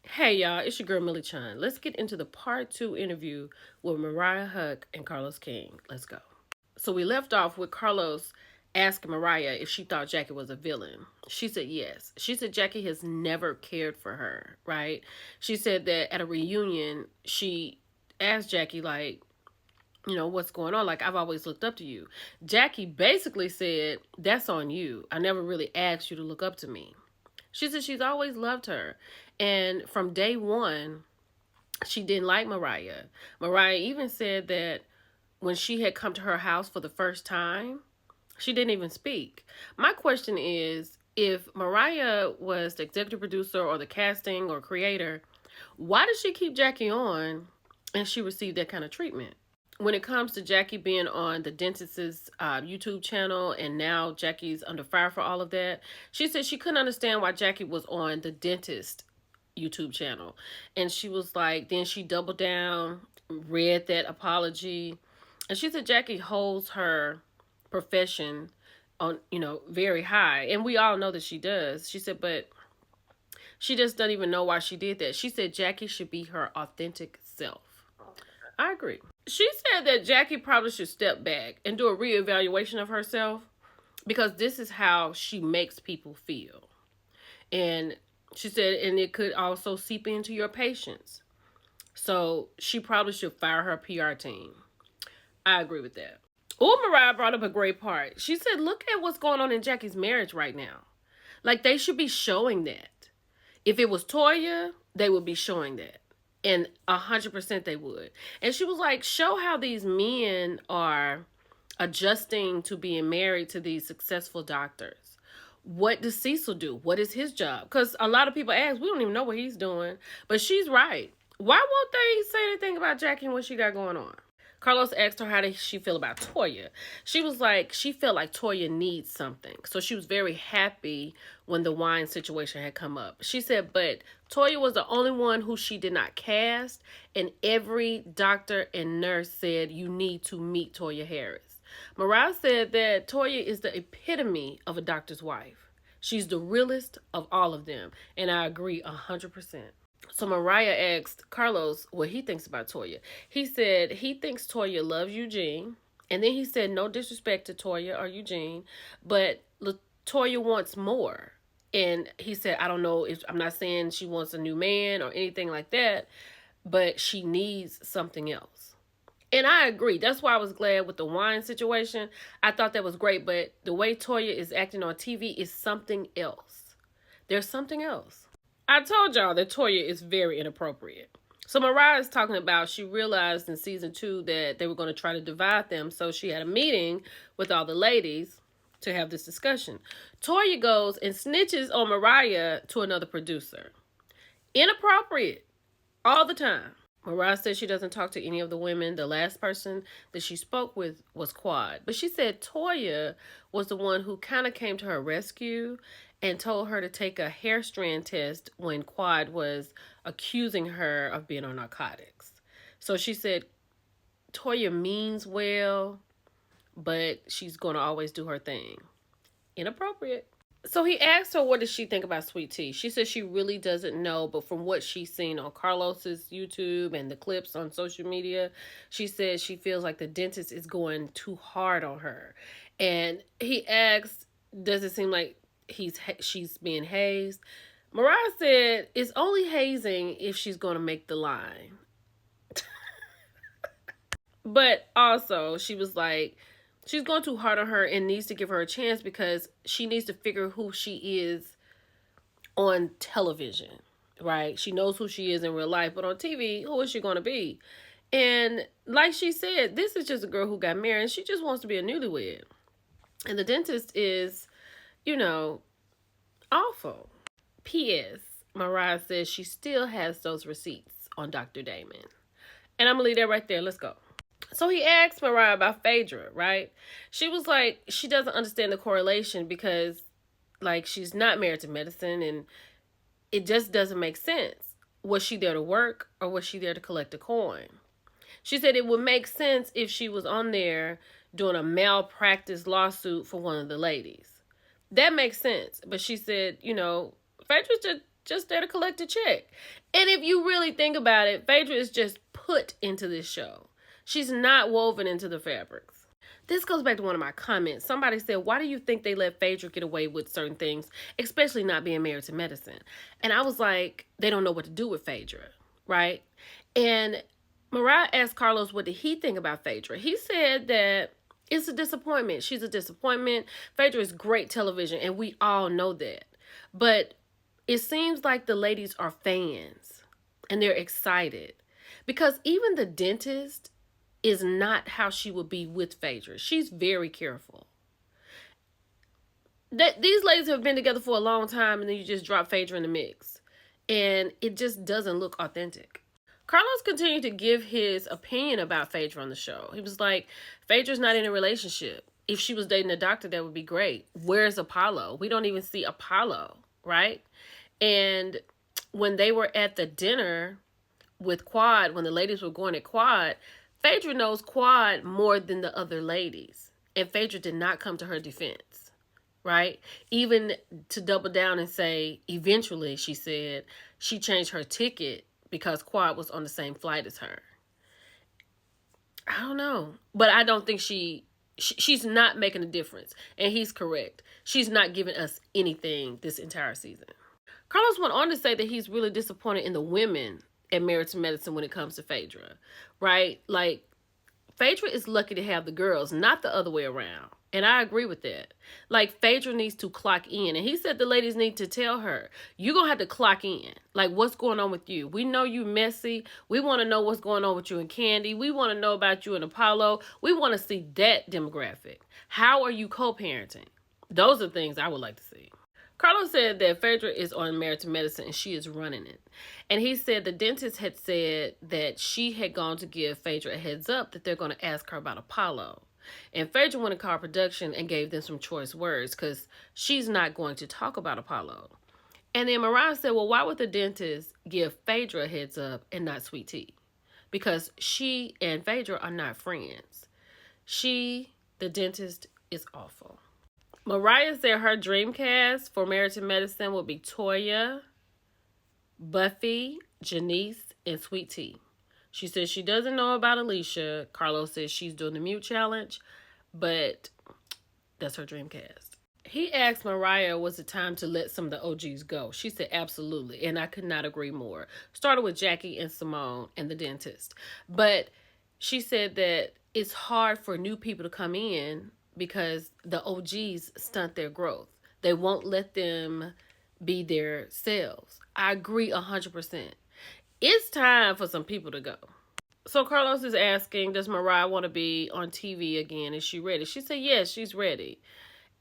Hey y'all, it's your girl Millie Chan. Let's get into the part two interview with Mariah Huck and Carlos King. Let's go. So we left off with Carlos asking Mariah if she thought Jackie was a villain. She said yes. She said Jackie has never cared for her, right? She said that at a reunion, she asked Jackie, like, what's going on? Like, I've always looked up to you. Jackie basically said, that's on you. I never really asked you to look up to me. She said she's always loved her. And from day one, she didn't like Mariah. Mariah even said that when she had come to her house for the first time, she didn't even speak. My question is, if Mariah was the executive producer or the casting or creator, why did she keep Jackie on and she received that kind of treatment? When it comes to Jackie being on the dentist's YouTube channel and now Jackie's under fire for all of that, she said she couldn't understand why Jackie was on the dentist YouTube channel. And she was like, then she doubled down, read that apology. And she said Jackie holds her profession on, very high. And we all know that she does. She said, but she just doesn't even know why she did that. She said Jackie should be her authentic self. I agree. She said that Jackie probably should step back and do a reevaluation of herself because this is how she makes people feel. And she said, and it could also seep into your patients. So she probably should fire her PR team. I agree with that. Oh, Mariah brought up a great part. She said, look at what's going on in Jackie's marriage right now. Like, they should be showing that. If it was Toya, they would be showing that. And 100% they would. And she was like, show how these men are adjusting to being married to these successful doctors. What does Cecil do? What is his job? Because a lot of people ask, we don't even know what he's doing. But she's right. Why won't they say anything about Jackie and what she got going on? Carlos asked her how did she feel about Toya. She was like, she felt like Toya needs something. So she was very happy when the wine situation had come up. She said, but Toya was the only one who she did not cast. And every doctor and nurse said, you need to meet Toya Harris. Mariah said that Toya is the epitome of a doctor's wife. She's the realest of all of them. And I agree 100%. So Mariah asked Carlos what he thinks about Toya. He said he thinks Toya loves Eugene. And then he said no disrespect to Toya or Eugene, but Toya wants more. And he said, I don't know if I'm not saying she wants a new man or anything like that, but she needs something else. And I agree. That's why I was glad with the wine situation. I thought that was great, but the way Toya is acting on TV is something else. There's something else. I told y'all that Toya is very inappropriate. So Mariah is talking about she realized in season 2 that they were going to try to divide them. So she had a meeting with all the ladies to have this discussion. Toya goes and snitches on Mariah to another producer. Inappropriate. All the time. Mariah said she doesn't talk to any of the women. The last person that she spoke with was Quad. But she said Toya was the one who kind of came to her rescue and told her to take a hair strand test when Quad was accusing her of being on narcotics. So she said Toya means well, but she's going to always do her thing. Inappropriate. So he asked her what does she think about Sweet Tea. She said she really doesn't know, but from what she's seen on Carlos's YouTube and the clips on social media, she said she feels like the dentist is going too hard on her. And he asked, does it seem like she's being hazed? Mariah said it's only hazing if she's going to make the line. But also, she was like, she's going too hard on her and needs to give her a chance because she needs to figure who she is on television, right? She knows who she is in real life, but on TV, who is she going to be? And like she said, this is just a girl who got married and she just wants to be a newlywed. And the dentist is, awful. P.S. Mariah says she still has those receipts on Dr. Damon. And I'm going to leave that right there. Let's go. So he asked Mariah about Phaedra, right? She was like, she doesn't understand the correlation because, like, she's not married to medicine and it just doesn't make sense. Was she there to work or was she there to collect a coin? She said it would make sense if she was on there doing a malpractice lawsuit for one of the ladies. That makes sense. But she said, Phaedra's just there to collect a check. And if you really think about it, Phaedra is just put into this show. She's not woven into the fabrics. This goes back to one of my comments. Somebody said, why do you think they let Phaedra get away with certain things, especially not being married to medicine? And I was like, they don't know what to do with Phaedra, right? And Mariah asked Carlos what did he think about Phaedra. He said that it's a disappointment. She's a disappointment. Phaedra is great television, and we all know that. But it seems like the ladies are fans, and they're excited. Because even the dentist is not how she would be with Phaedra. She's very careful. These ladies have been together for a long time, and then you just drop Phaedra in the mix. And it just doesn't look authentic. Carlos continued to give his opinion about Phaedra on the show. He was like, Phaedra's not in a relationship. If she was dating a doctor, that would be great. Where's Apollo? We don't even see Apollo, right? And when they were at the dinner with Quad, when the ladies were going at Quad, Phaedra knows Quad more than the other ladies. And Phaedra did not come to her defense, right? Even to double down and say, eventually, she said, she changed her ticket because Quad was on the same flight as her. I don't know. But I don't think she's not making a difference. And he's correct. She's not giving us anything this entire season. Carlos went on to say that he's really disappointed in the women at Married to Medicine when it comes to Phaedra, right? Like, Phaedra is lucky to have the girls, not the other way around. And I agree with that. Like, Phaedra needs to clock in. And he said the ladies need to tell her, you're going to have to clock in. Like, what's going on with you? We know you messy. We want to know what's going on with you and Candy. We want to know about you and Apollo. We want to see that demographic. How are you co-parenting? Those are things I would like to see. Carlos said that Phaedra is on Married to Medicine and she is running it. And he said the dentist had said that she had gone to give Phaedra a heads up that they're going to ask her about Apollo. And Phaedra went to call production and gave them some choice words because she's not going to talk about Apollo. And then Mariah said, well, why would the dentist give Phaedra a heads up and not Sweet Tea? Because she and Phaedra are not friends. The dentist, is awful. Mariah said her dream cast for Married to Medicine will be Toya, Buffy, Janice, and Sweet Tea. She says she doesn't know about Alicia. Carlos says she's doing the mute challenge, but that's her dream cast. He asked Mariah, was it time to let some of the OGs go? She said absolutely, and I could not agree more. Started with Jackie and Simone and the dentist. But she said that it's hard for new people to come in because the OGs stunt their growth. They won't let them be their selves. I agree 100%. It's time for some people to go. So Carlos is asking, does Mariah want to be on TV again? Is she ready? She said, yes, she's ready.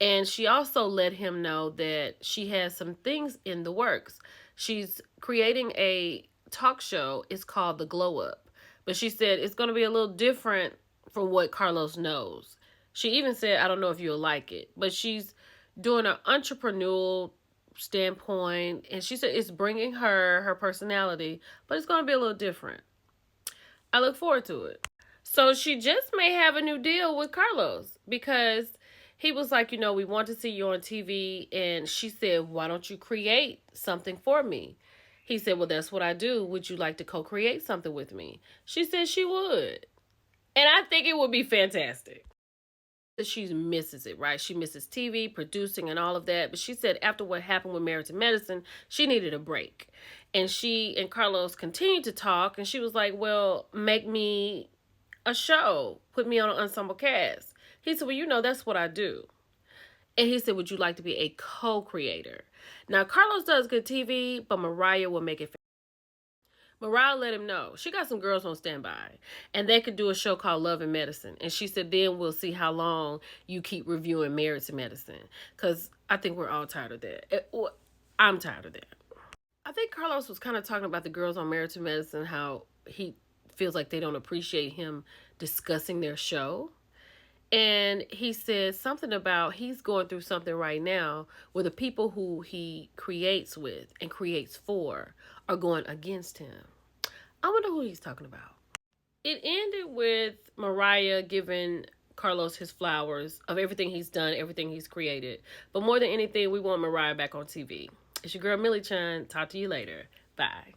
And she also let him know that she has some things in the works. She's creating a talk show. It's called The Glow Up. But she said it's going to be a little different from what Carlos knows. She even said, I don't know if you'll like it. But she's doing an entrepreneurial standpoint, and she said it's bringing her personality, but it's going to be a little different. I look forward to it. So she just may have a new deal with Carlos because he was like, we want to see you on TV, and she said, why don't you create something for me? He said, well, that's what I do. Would you like to co-create something with me? She said she would, and I think it would be fantastic. She misses it, right? She misses TV, producing, and all of that. But she said after what happened with Married to Medicine, she needed a break. And she and Carlos continued to talk. And she was like, well, make me a show. Put me on an ensemble cast. He said, well, that's what I do. And he said, would you like to be a co-creator? Now, Carlos does good TV, but Mariah will make it. Mariah let him know. She got some girls on standby. And they could do a show called Love and Medicine. And she said, then we'll see how long you keep reviewing Married to Medicine. Because I think we're all tired of that. I'm tired of that. I think Carlos was kind of talking about the girls on Married to Medicine, how he feels like they don't appreciate him discussing their show. And he said something about he's going through something right now where the people who he creates with and creates for are going against him. I wonder who he's talking about. It ended with Mariah giving Carlos his flowers of everything he's done, everything he's created. But more than anything, we want Mariah back on TV. It's your girl Millie Chun. Talk to you later. Bye.